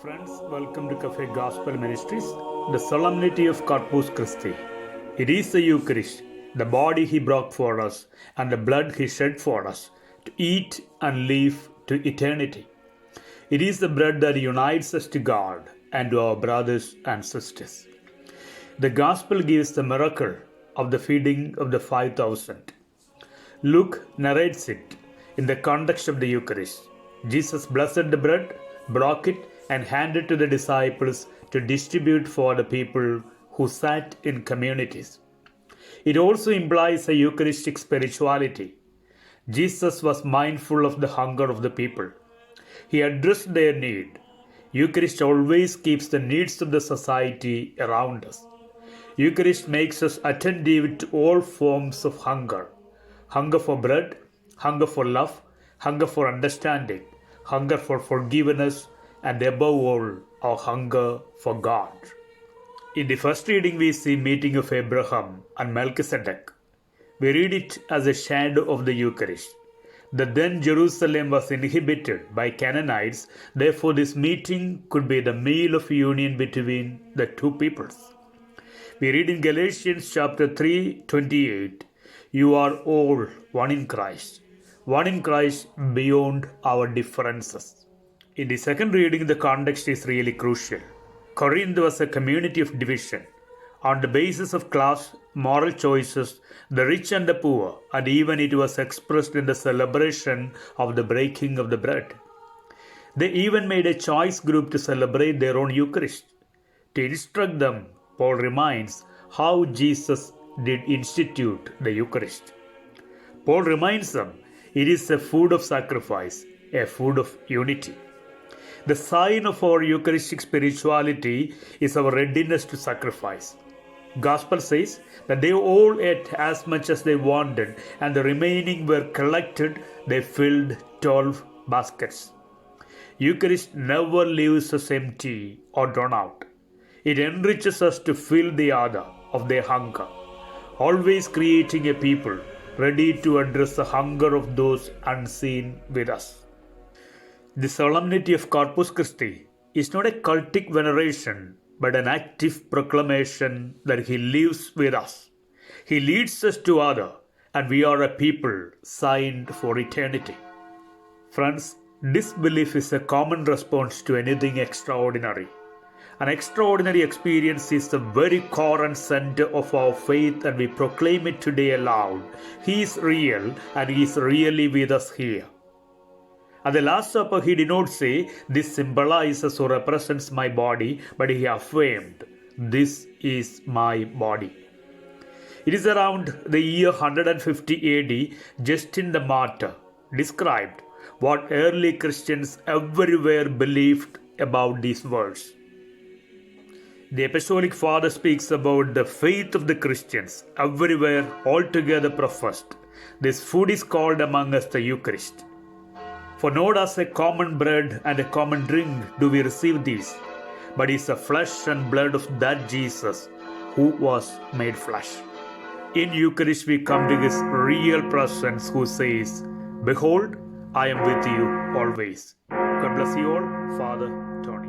Friends, welcome to Caffe Gospel Ministries, the solemnity of Corpus Christi. It is the Eucharist, the body He broke for us and the blood He shed for us, to eat and live to eternity. It is the bread that unites us to God and to our brothers and sisters. The Gospel gives the miracle of the feeding of the 5,000. Luke narrates it in the context of the Eucharist. Jesus blessed the bread, broke it, and handed to the disciples to distribute for the people who sat in communities. It also implies a Eucharistic spirituality. Jesus was mindful of the hunger of the people. He addressed their need. Eucharist always keeps the needs of the society around us. Eucharist makes us attentive to all forms of hunger. Hunger for bread, hunger for love, hunger for understanding, hunger for forgiveness, and above all, our hunger for God. In the first reading, we see meeting of Abraham and Melchizedek. We read it as a shadow of the Eucharist. The then Jerusalem was inhabited by Canaanites, therefore this meeting could be the meal of union between the two peoples. We read in Galatians chapter 3:28, "You are all one in Christ beyond our differences." In the second reading, the context is really crucial. Corinth was a community of division on the basis of class, moral choices, the rich and the poor, and even it was expressed in the celebration of the breaking of the bread. They even made a choice group to celebrate their own Eucharist. To instruct them, Paul reminds how Jesus did institute the Eucharist. Paul reminds them it is a food of sacrifice, a food of unity. The sign of our Eucharistic spirituality is our readiness to sacrifice. Gospel says that they all ate as much as they wanted, and the remaining were collected. They filled 12 baskets. Eucharist never leaves us empty or drawn out. It enriches us to fill the other of their hunger, always creating a people ready to address the hunger of those unseen with us. The solemnity of Corpus Christi is not a cultic veneration, but an active proclamation that He lives with us. He leads us to others, and we are a people signed for eternity. Friends, this belief is a common response to anything extraordinary. An extraordinary experience is the very core and center of our faith, and we proclaim it today aloud. He is real, and He is really with us here. At the Last Supper, He did not say, "This symbolizes or represents my body," but He affirmed, "This is my body." It is around the year 150 AD, Justin the Martyr described what early Christians everywhere believed about these words. The Apostolic Father speaks about the faith of the Christians everywhere altogether professed. This food is called among us the Eucharist. For not as a common bread and a common drink do we receive these, but is the flesh and blood of that Jesus who was made flesh. In Eucharist we come to His real presence, who says, "Behold, I am with you always." God bless you all. Father Tony.